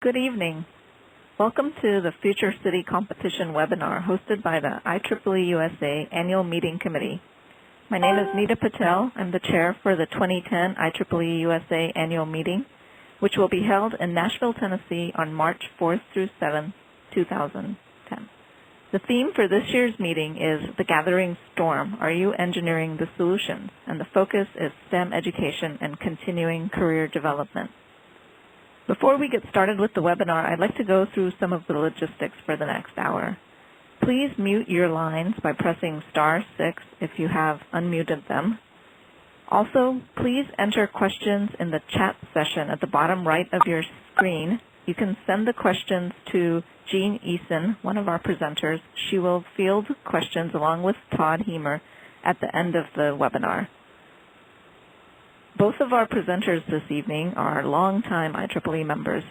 Good evening. Welcome to the Future City Competition webinar hosted by the IEEE USA Annual Meeting Committee. My name is Nita Patel. I'm the chair for the 2010 IEEE USA Annual Meeting, which will be held in Nashville, Tennessee on March 4th through 7th, 2010. The theme for this year's meeting is The Gathering Storm, Are You Engineering the Solutions? And the focus is STEM education and continuing career development. Before we get started with the webinar, I'd like to go through some of the logistics for the next hour. Please mute your lines by pressing *6 if you have unmuted them. Also, please enter questions in the chat session at the bottom right of your screen. You can send the questions to Jean Eason, one of our presenters. She will field questions along with Todd Hemer at the end of the webinar. Both of our presenters this evening are longtime IEEE members.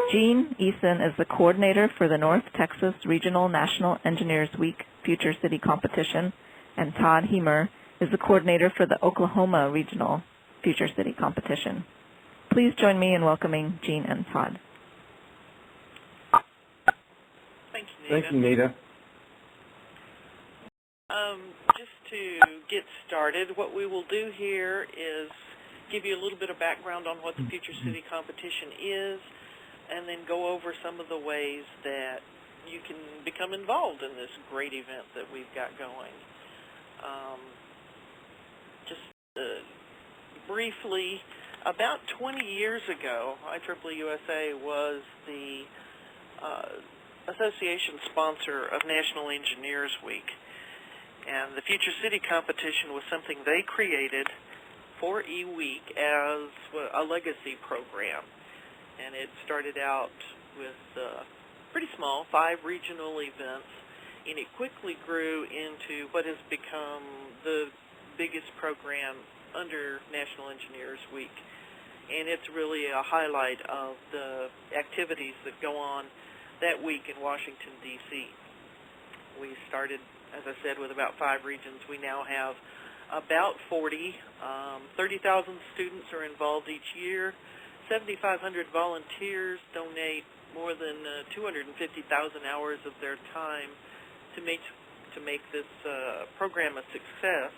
Jean Eason is the coordinator for the North Texas Regional National Engineers Week Future City Competition, and Todd Hemer is the coordinator for the Oklahoma Regional Future City Competition. Please join me in welcoming Jean and Todd. Thank you, Nita. Thank you, Nita. Just to get started, what we will do here is give you a little bit of background on what the Future City Competition is, and then go over some of the ways that you can become involved in this great event that we've got going. Briefly, about 20 years ago, IEEE USA was the association sponsor of National Engineers Week, and the Future City Competition was something they created for eWeek as a legacy program. And it started out with pretty small, 5 regional events, and it quickly grew into what has become the biggest program under National Engineers Week. And it's really a highlight of the activities that go on that week in Washington, D.C. We started, as I said, with about 5 regions. We now have about 40. 30,000 students are involved each year. 7,500 volunteers donate more than 250,000 hours of their time to make this program a success.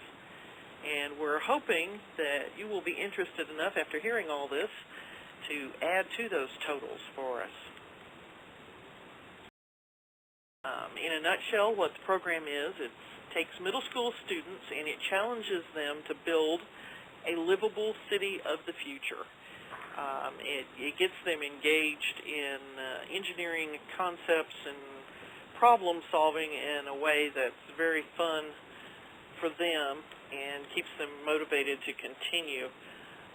And we're hoping that you will be interested enough after hearing all this to add to those totals for us. In a nutshell, what the program is, it takes middle school students and it challenges them to build a livable city of the future. It gets them engaged in engineering concepts and problem solving in a way that's very fun for them and keeps them motivated to continue.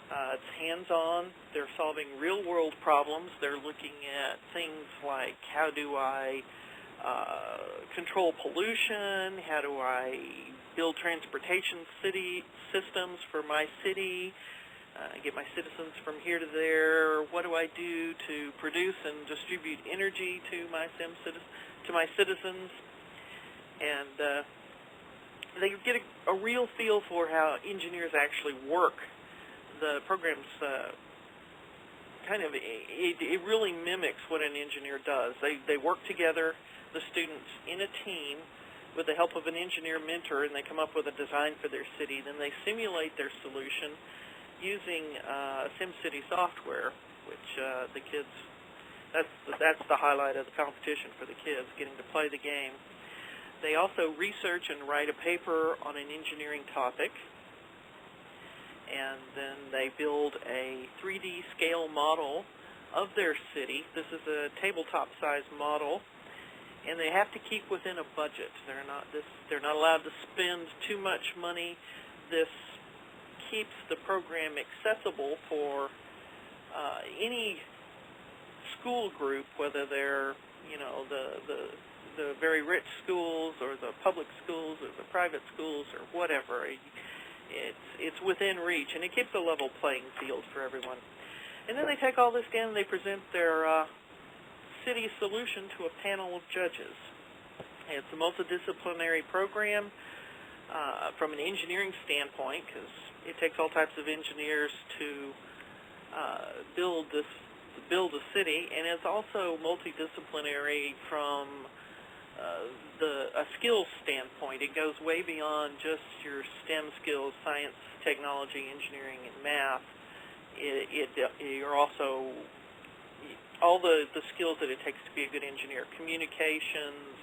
It's hands-on. They're solving real-world problems. They're looking at things like, how do I control pollution? How do I build transportation city systems for my city? Get my citizens from here to there? What do I do to produce and distribute energy to my citizens? And they get a real feel for how engineers actually work. The program's it really mimics what an engineer does. They work together, the students, in a team with the help of an engineer mentor, and they come up with a design for their city. Then they simulate their solution using SimCity software, which the kids, that's the highlight of the competition for the kids, getting to play the game. They also research and write a paper on an engineering topic, and then they build a 3D scale model of their city. This is a tabletop-size model, and they have to keep within a budget. They're not allowed to spend too much money. This keeps the program accessible for any school group, whether they're the very rich schools or the public schools or the private schools or whatever. It's within reach, and it keeps a level playing field for everyone. And then they take all this down and they present their city solution to a panel of judges. It's a multidisciplinary program from an engineering standpoint, because it takes all types of engineers to build this to build a city, and it's also multidisciplinary from a skills standpoint. It goes way beyond just your STEM skills, science, technology, engineering, and math. You're also all the skills that it takes to be a good engineer: communications,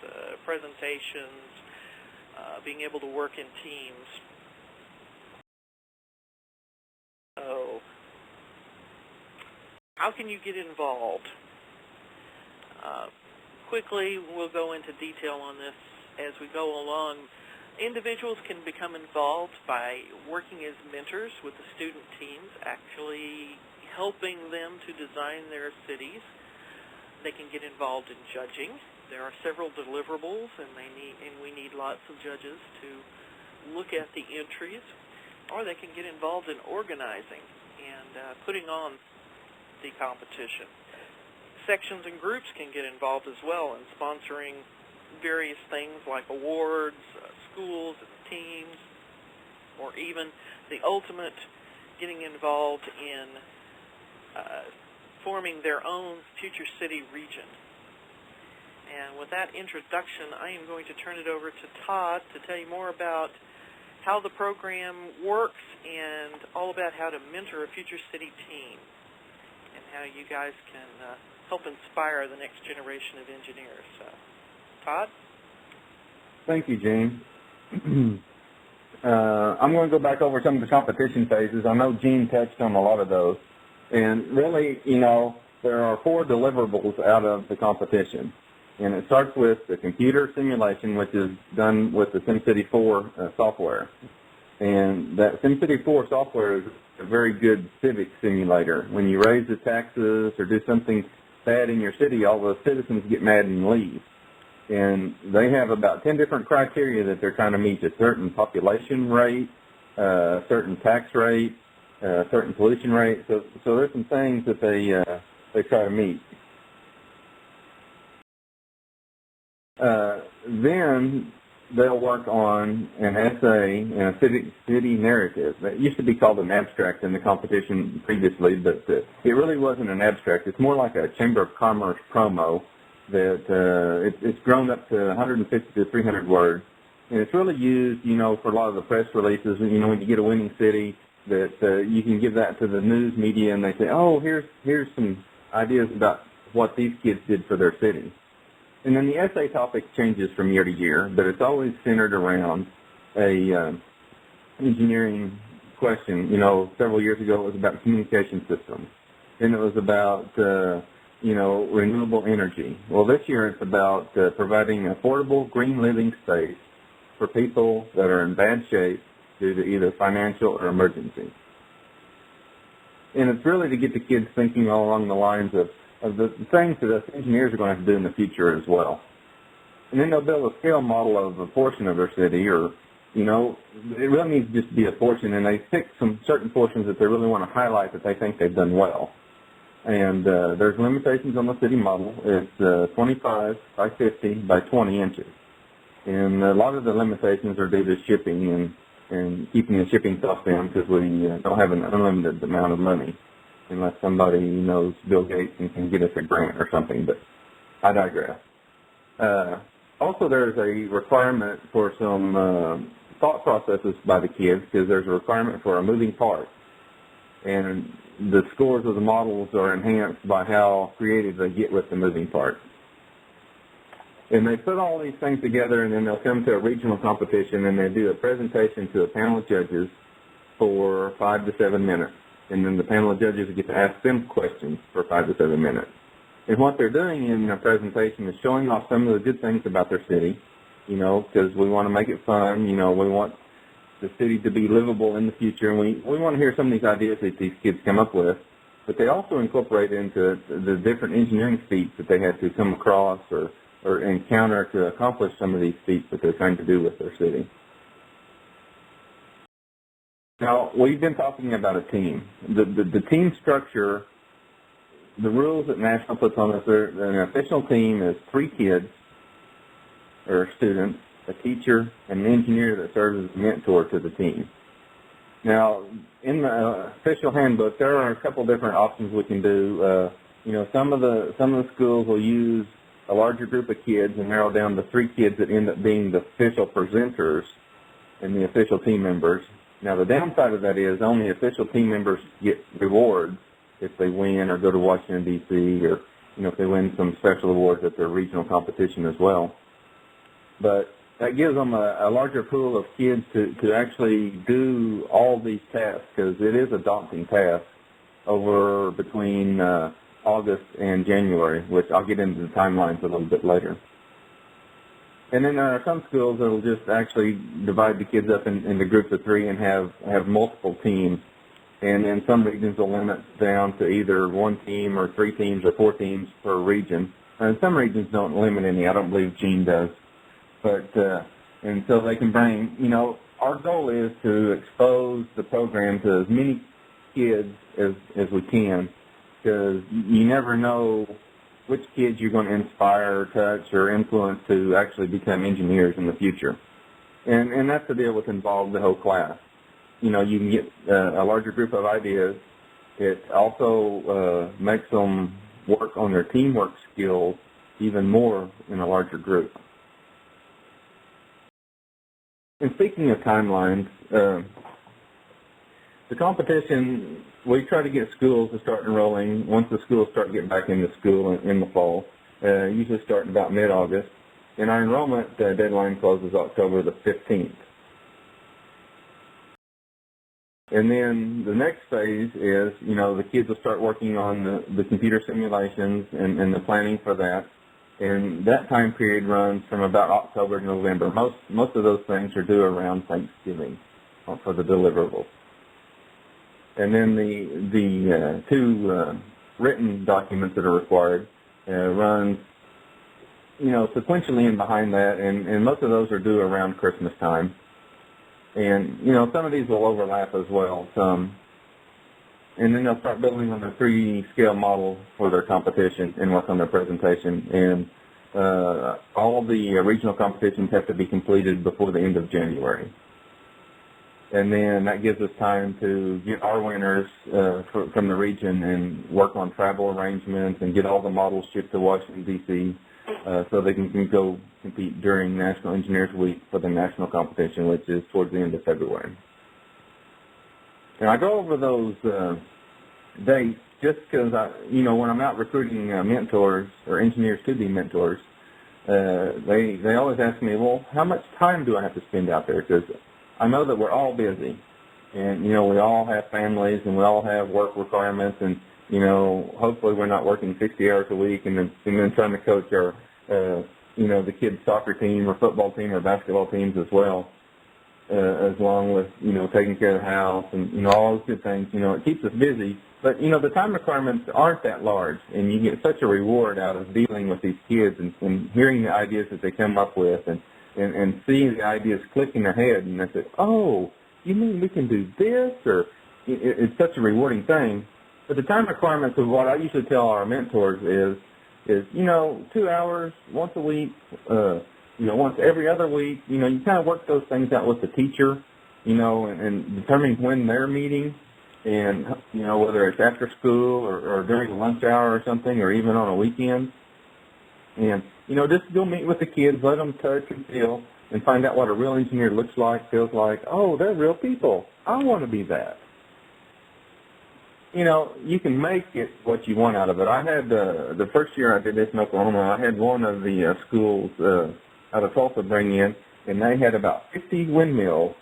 presentations, being able to work in teams. So, how can you get involved? Quickly, we'll go into detail on this as we go along. Individuals can become involved by working as mentors with the student teams, actually helping them to design their cities. They can get involved in judging. There are several deliverables, and we need lots of judges to look at the entries. Or they can get involved in organizing and putting on the competition. Sections and groups can get involved as well in sponsoring various things like awards, schools, and teams, or even the ultimate getting involved in forming their own future city region. And with that introduction, I am going to turn it over to Todd to tell you more about how the program works and all about how to mentor a future city team and how you guys can help inspire the next generation of engineers. Todd? Thank you, Gene. I'm going to go back over some of the competition phases. I know Gene touched on a lot of those. And really, there are 4 deliverables out of the competition. And it starts with the computer simulation, which is done with the SimCity 4 software. And that SimCity 4 software is a very good civic simulator. When you raise the taxes or do something bad in your city, all the citizens get mad and leave. And they have about 10 different criteria that they're trying to meet: a certain population rate, a certain tax rate, a certain pollution rate. So there's some things that they try to meet. Then they'll work on an essay and a city narrative. That used to be called an abstract in the competition previously, but it really wasn't an abstract. It's more like a Chamber of Commerce promo that it's grown up to 150 to 300 words. And it's really used, for a lot of the press releases. When you get a winning city, that you can give that to the news media, and they say, oh, here's some ideas about what these kids did for their city. And then the essay topic changes from year to year, but it's always centered around a engineering question. Several years ago it was about communication systems. Then it was about, renewable energy. Well, this year it's about providing affordable green living space for people that are in bad shape due to either financial or emergency. And it's really to get the kids thinking all along the lines of the things that us engineers are going to have to do in the future as well. And then they'll build a scale model of a portion of their city, or, it really needs to just be a portion, and they pick some certain portions that they really want to highlight that they think they've done well. And there's limitations on the city model. It's 25 by 50 by 20 inches. And a lot of the limitations are due to shipping and keeping the shipping costs down, because we don't have an unlimited amount of money, unless somebody knows Bill Gates and can get us a grant or something, but I digress. Also, there's a requirement for some thought processes by the kids, because there's a requirement for a moving part. And the scores of the models are enhanced by how creative they get with the moving part. And they put all these things together, and then they'll come to a regional competition, and they do a presentation to a panel of judges for 5 to 7 minutes. And then the panel of judges get to ask them questions for 5 to 7 minutes. And what they're doing in their presentation is showing off some of the good things about their city, because we want to make it fun. We want the city to be livable in the future, and we want to hear some of these ideas that these kids come up with. But they also incorporate into the different engineering feats that they had to come across or encounter to accomplish some of these feats that they're trying to do with their city. Now, we've been talking about a team. The team structure, the rules that National puts on us, an official team is 3 kids or students, a teacher, and an engineer that serves as a mentor to the team. Now, in the official handbook, there are a couple different options we can do. some of the schools will use a larger group of kids and narrow down to 3 kids that end up being the official presenters and the official team members. Now, the downside of that is only official team members get rewards if they win or go to Washington, D.C., or, if they win some special awards at their regional competition as well. But that gives them a larger pool of kids to actually do all these tasks, because it is a daunting task over between August and January, which I'll get into the timelines a little bit later. And then there are some schools that will just actually divide the kids up into groups of 3 and have multiple teams. And then some regions will limit down to either 1 team or 3 teams or 4 teams per region. And some regions don't limit any. I don't believe Gene does. But, and so they can bring, our goal is to expose the program to as many kids as we can, because you never know which kids you're going to inspire, touch, or influence to actually become engineers in the future. And that's the deal with involve the whole class. You can get a larger group of ideas. It also makes them work on their teamwork skills even more in a larger group. And speaking of timelines, the competition, we try to get schools to start enrolling once the schools start getting back into school in the fall, usually starting about mid-August. And our enrollment deadline closes October the 15th. And then the next phase is, the kids will start working on the computer simulations and the planning for that. And that time period runs from about October to November. Most of those things are due around Thanksgiving for the deliverables. And then the 2 written documents that are required runs, sequentially in behind that, and most of those are due around Christmas time. And, some of these will overlap as well, some. And then they'll start building on their 3D scale model for their competition and work on their presentation. And all the regional competitions have to be completed before the end of January. And then that gives us time to get our winners from the region and work on travel arrangements and get all the models shipped to Washington, D.C., so they can go compete during National Engineers Week for the national competition, which is towards the end of February. And I go over those dates just because, when I'm out recruiting mentors or engineers to be mentors, they always ask me, well, how much time do I have to spend out there? Because I know that we're all busy, and, we all have families, and we all have work requirements, and, hopefully we're not working 60 hours a week and then trying to coach our, the kids' soccer team or football team or basketball teams as well, as long with, taking care of the house and, all those good things. It keeps us busy, but, the time requirements aren't that large, and you get such a reward out of dealing with these kids and hearing the ideas that they come up with and seeing the ideas click in their head, and they say, oh, you mean we can do this? Or it's such a rewarding thing. But the time requirements of what I usually tell our mentors is 2 hours once a week, once every other week. You kind of work those things out with the teacher, and determining when they're meeting, and, whether it's after school or during the lunch hour or something, or even on a weekend. And, just go meet with the kids, let them touch and feel, and find out what a real engineer looks like, feels like. Oh, they're real people. I want to be that. You can make it what you want out of it. I had, the first year I did this in Oklahoma, I had one of the schools out of Tulsa bring in, and they had about 50 windmills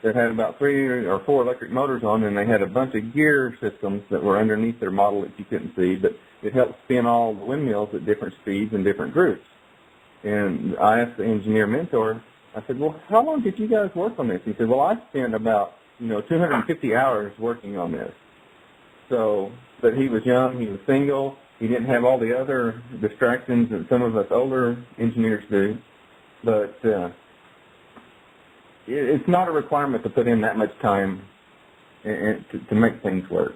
that had about 3 or 4 electric motors on, and they had a bunch of gear systems that were underneath their model that you couldn't see, but it helped spin all the windmills at different speeds and different groups. And I asked the engineer mentor, I said, well, how long did you guys work on this? He said, well, I spent about, 250 hours working on this. So, but he was young, he was single, he didn't have all the other distractions that some of us older engineers do, but it's not a requirement to put in that much time to make things work.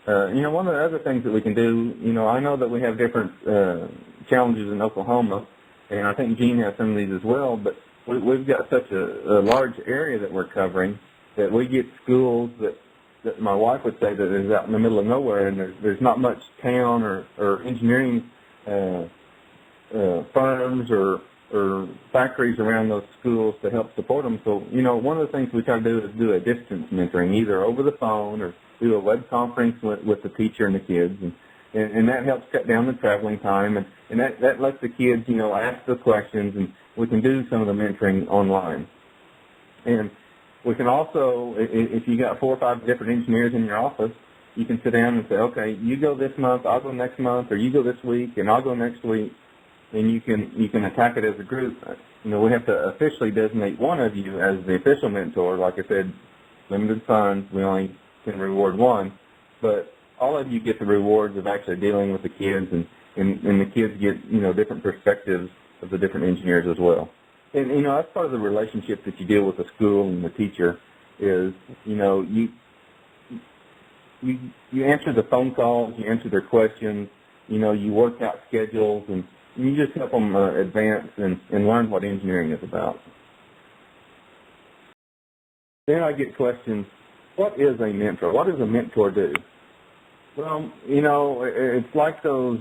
One of the other things that we can do, I know that we have different challenges in Oklahoma, and I think Gene has some of these as well, but we've got such a large area that we're covering that we get schools that that my wife would say that is out in the middle of nowhere, and there's not much town or engineering firms or factories around those schools to help support them. So, one of the things we try to do is do a distance mentoring, either over the phone or do a web conference with the teacher and the kids, and that helps cut down the traveling time, and that lets the kids, ask the questions, and we can do some of the mentoring online. And we can also, if you got 4 or 5 different engineers in your office, you can sit down and say, okay, you go this month, I'll go next month, or you go this week, and I'll go next week, and you can attack it as a group. We have to officially designate one of you as the official mentor. Like I said, limited funds, we only can reward one, but all of you get the rewards of actually dealing with the kids, and the kids get, different perspectives of the different engineers as well. And, that's part of the relationship that you deal with the school and the teacher is, you answer the phone calls, you answer their questions, you work out schedules, and you just help them advance and learn what engineering is about. Then I get questions, what is a mentor? What does a mentor do? Well, it's like those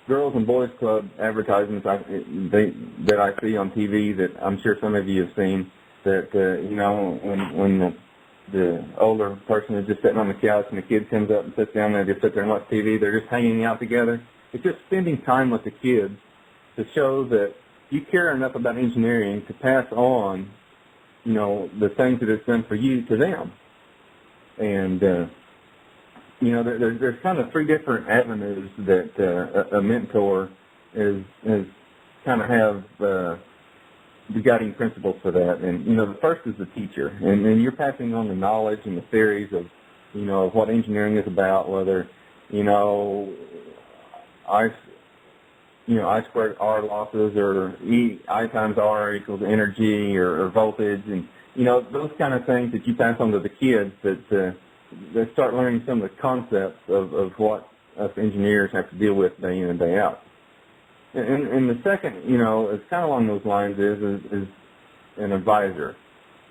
Girls and Boys Club advertisements that I see on TV that I'm sure some of you have seen, that, when the older person is just sitting on the couch and the kid comes up and sits down there and just sit there and watch TV, they're just hanging out together. It's just spending time with the kids to show that you care enough about engineering to pass on, the things that it's done for you to them. And, there's kind of 3 different avenues that a mentor is kind of have the guiding principles for that. And, the first is the teacher. And you're passing on the knowledge and the theories of, of what engineering is about, whether, I squared R losses or I times R equals energy or voltage, and, those kind of things that you pass on to the kids that they start learning some of the concepts of what us engineers have to deal with day in and day out. And the second, it's kind of along those lines is an advisor.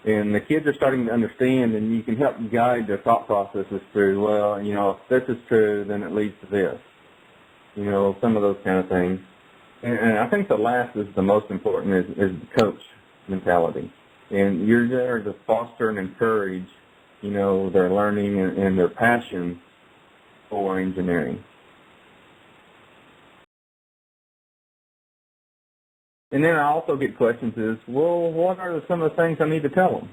And the kids are starting to understand, and you can help guide their thought processes through, well, if this is true, then it leads to this. Some of those kind of things. And I think the last is the most important, is the coach mentality. And you're there to foster and encourage, their learning and their passion for engineering. And then I also get questions is, well, what are some of the things I need to tell them?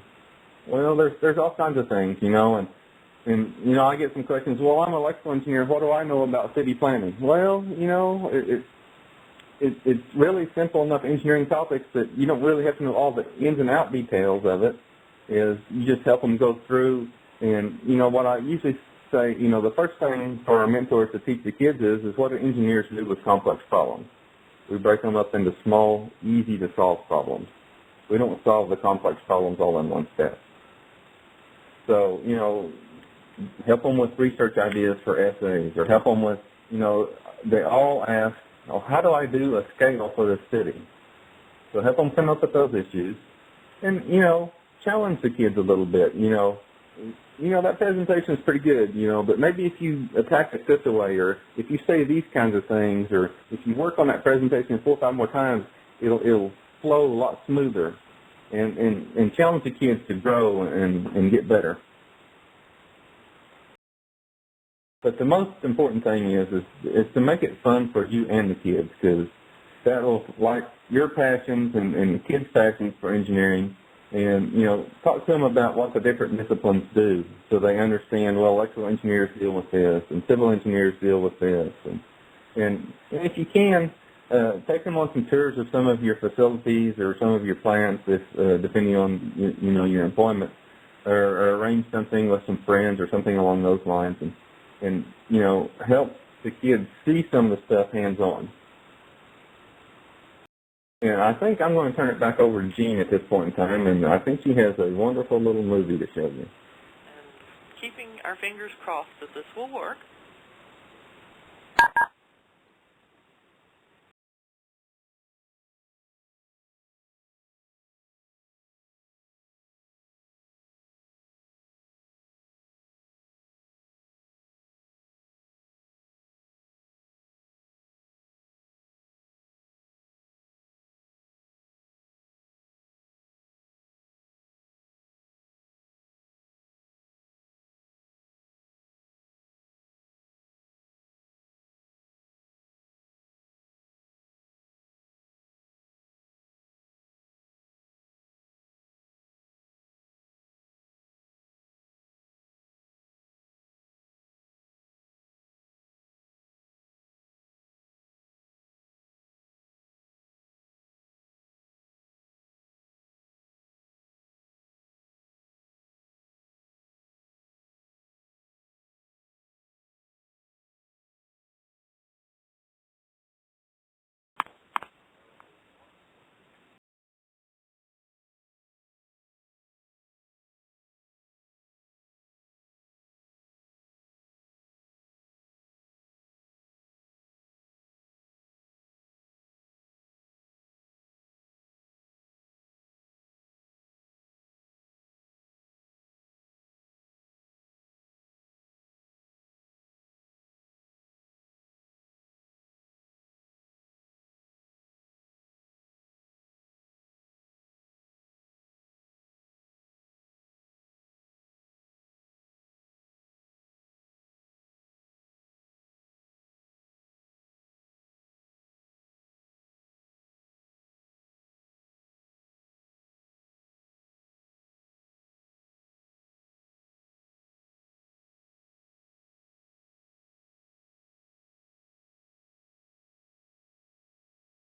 Well, there's all kinds of things, and I get some questions, well, I'm an electrical engineer, what do I know about city planning? Well, it's really simple enough engineering topics that you don't really have to know all the ins and out details of it. Is you just help them go through, and what I usually say, the first thing for our mentors to teach the kids is what do engineers do with complex problems. We break them up into small, easy to solve problems. We don't solve the complex problems all in one step. So, help them with research ideas for essays, or help them with, they all ask, how do I do a scale for this city? So help them come up with those issues, and, challenge the kids a little bit. That presentation is pretty good, but maybe if you attack it this way, or if you say these kinds of things, or if you work on that presentation 4 or 5 more times, it'll flow a lot smoother, and challenge the kids to grow and get better. But the most important thing is to make it fun for you and the kids, because that will light your passions and the kids' passions for engineering. And, talk to them about what the different disciplines do so they understand, well, electrical engineers deal with this and civil engineers deal with this. And if you can, take them on some tours of some of your facilities or some of your plants, if depending on, your employment, or arrange something with some friends or something along those lines, and help the kids see some of the stuff hands-on. And I think I'm going to turn it back over to Jean at this point in time, and I think she has a wonderful little movie to show you. And keeping our fingers crossed that this will work.